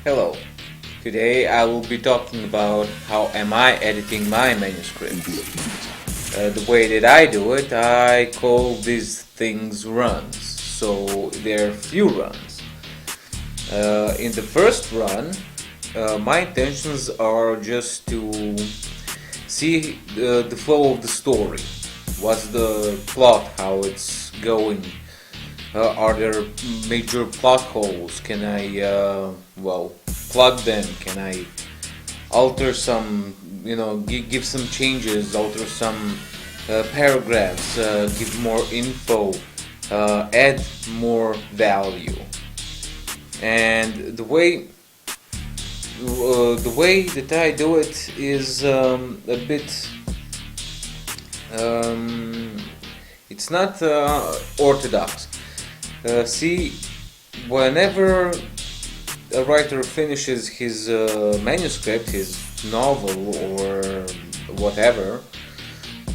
Hello. Today I will be talking about how am I editing my manuscript. The way that I do it, I call these things runs. So there are few runs. In the first run, my intentions are just to see the flow of the story. What's the plot, how it's going. Are there major plot holes? Can I, plug them? Can I alter some, give some changes, alter some paragraphs, give more info, add more value? And the way that I do it is a bit. It's not orthodox. See, whenever a writer finishes his manuscript, his novel or whatever,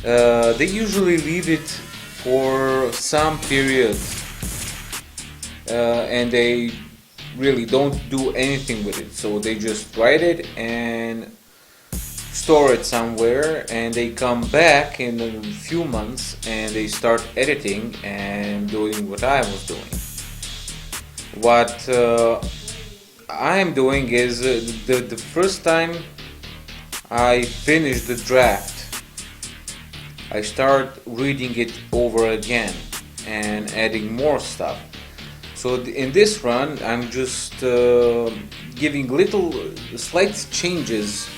they usually leave it for some period, and they really don't do anything with it. So they just write it and store it somewhere, and they come back in a few months and they start editing and doing what I was doing. What I'm doing is the first time I finish the draft, I start reading it over again and adding more stuff. So in this run, I'm just giving little slight changes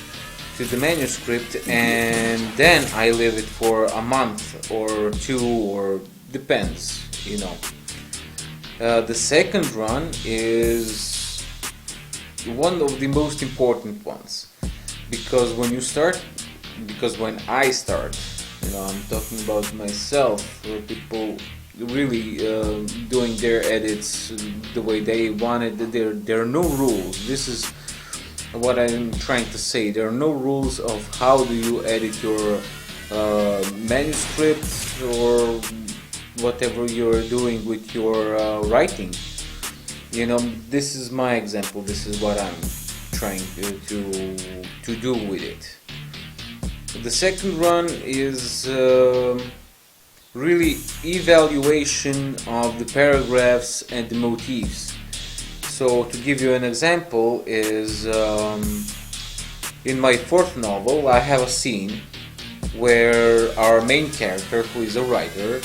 to the manuscript, and then I leave it for a month or two, or depends, The second run is one of the most important ones, because when I start, I'm talking about myself, people really doing their edits the way they want it. There are no rules. This is what I'm trying to say. There are no rules of how do you edit your manuscript or whatever you're doing with your writing. This is my example. This is what I'm trying to do with it. The second run is really evaluation of the paragraphs and the motifs. So to give you an example is in my fourth novel I have a scene where our main character, who is a writer,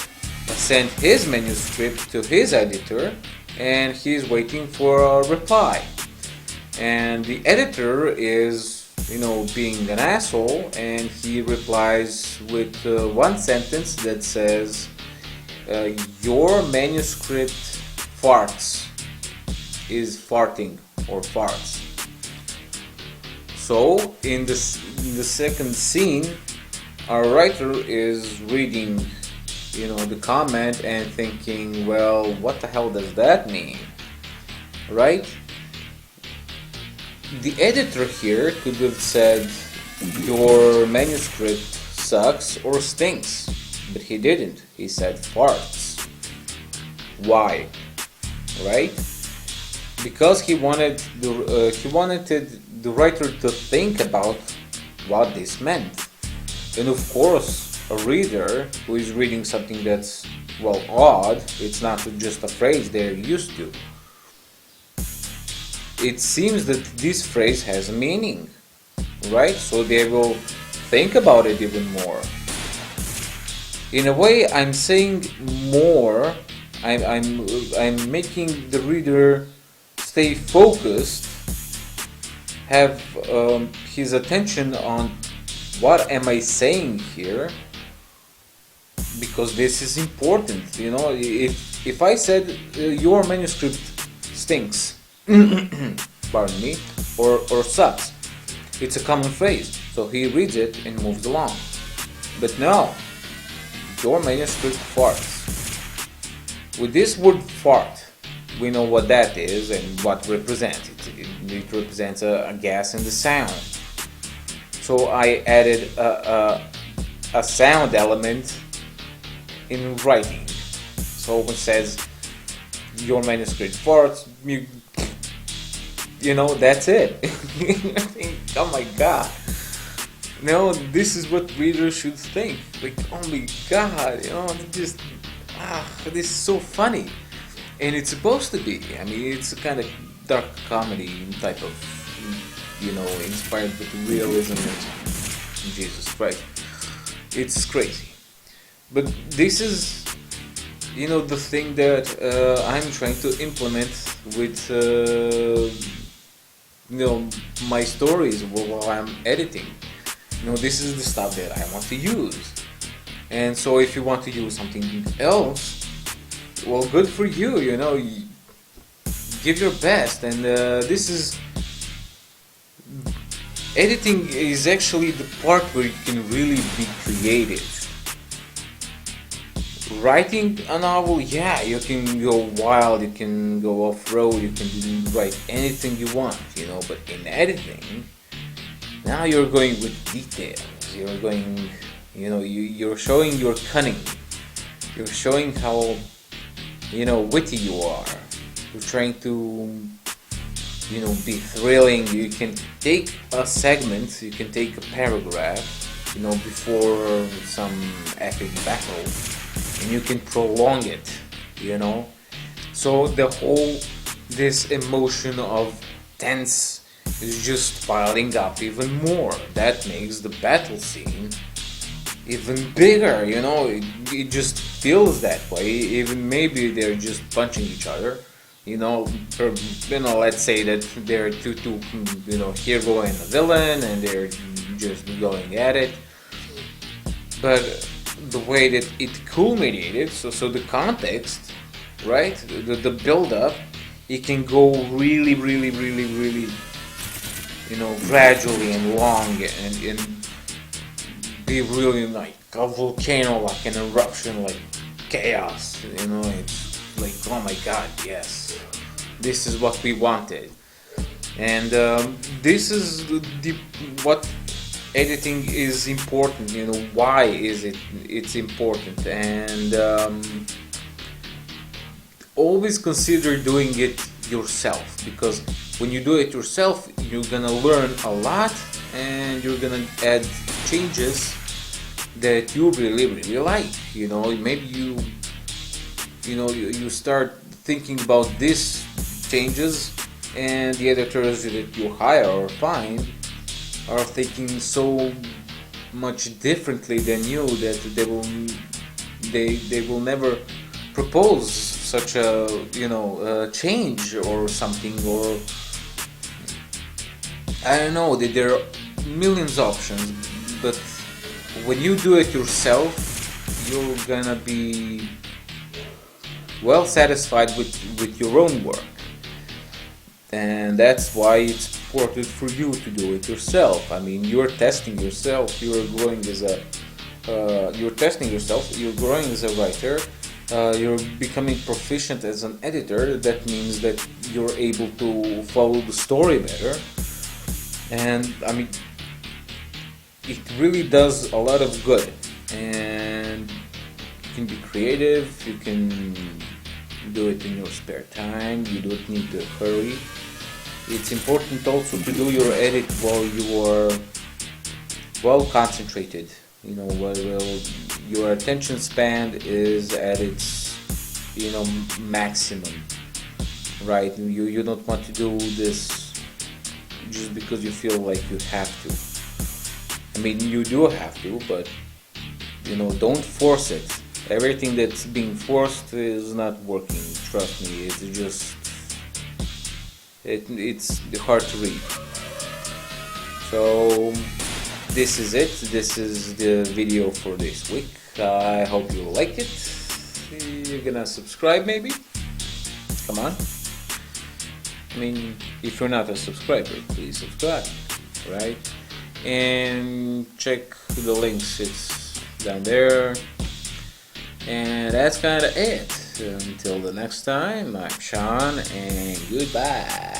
sent his manuscript to his editor and he's waiting for a reply. And the editor is, being an asshole, and he replies with one sentence that says, your manuscript farts. Is farting or farts. So in the second scene, our writer is reading, the comment and thinking, well, what the hell does that mean, right? The editor here could have said, your manuscript sucks or stinks, but he didn't. He said farts. Why? Right? Because he wanted the writer to think about what this meant. And of course, a reader who is reading something that's, odd, it's not just a phrase they're used to. It seems that this phrase has a meaning, right? So they will think about it even more. In a way, I'm saying more. I'm making the reader stay focused, have his attention on what am I saying here, because this is important. If I said your manuscript stinks, pardon me, or sucks, it's a common phrase, so he reads it and moves along. But no, your manuscript farts. With this word fart, we know what that is and what represents it. It represents a gas in the sound. So I added a sound element in writing. So when it says your manuscript farts, that's it. Oh my god. No, this is what readers should think. Like, oh my god, just this is so funny, and it's supposed to be. I mean, it's a kind of dark comedy type of, inspired with realism and Jesus Christ. It's crazy, but this is, the thing that I'm trying to implement with, my stories while I'm editing. This is the stuff that I want to use. And so if you want to use something else, well, good for you, give your best. And this is, editing is actually the part where you can really be creative. Writing a novel, yeah, you can go wild, you can go off-road, you can write anything you want, but in editing, now you're going with details, you're going, you're showing your cunning, you're showing how, witty you are, you're trying to, be thrilling. You can take a segment, you can take a paragraph, before some epic battle, and you can prolong it, so this emotion of tense is just piling up even more. That makes the battle scene even bigger, it just feels that way. Even maybe they're just punching each other, let's say that they're two hero and a villain, and they're just going at it. But the way that it culminated, so the context, right, the build-up, it can go really, really, really, really, gradually and long, and be really like a volcano, like an eruption, like chaos, it's like, oh my god, yes, this is what we wanted. And this is what editing is important, why is it's important. And always consider doing it yourself, because when you do it yourself, you're gonna learn a lot, and you're gonna add changes that you really, really like. Maybe you start thinking about these changes, and the editors that you hire or find are thinking so much differently than you that they will never propose such a change or something, or I don't know, there are millions of options. But when you do it yourself, you're gonna be well satisfied with your own work, and that's why it's important for you to do it yourself. I mean, you're testing yourself, you're growing as you're testing yourself, you're growing as a writer, you're becoming proficient as an editor. That means that you're able to follow the story better, and I mean, it really does a lot of good. And you can be creative, you can do it in your spare time, you don't need to hurry. It's important also to do your edit while you are well concentrated, while your attention span is at its maximum, right? You don't want to do this just because you feel like you have to. I mean, you do have to, but don't force it. Everything that's being forced is not working, trust me. It's just it's hard to read. So this is it. This is the video for this week. I hope you like it. You're gonna subscribe, maybe? Come on. I mean, if you're not a subscriber, please subscribe, right? And check the links, it's down there. And that's kind of it. Until the next time, I'm Shawn, and goodbye.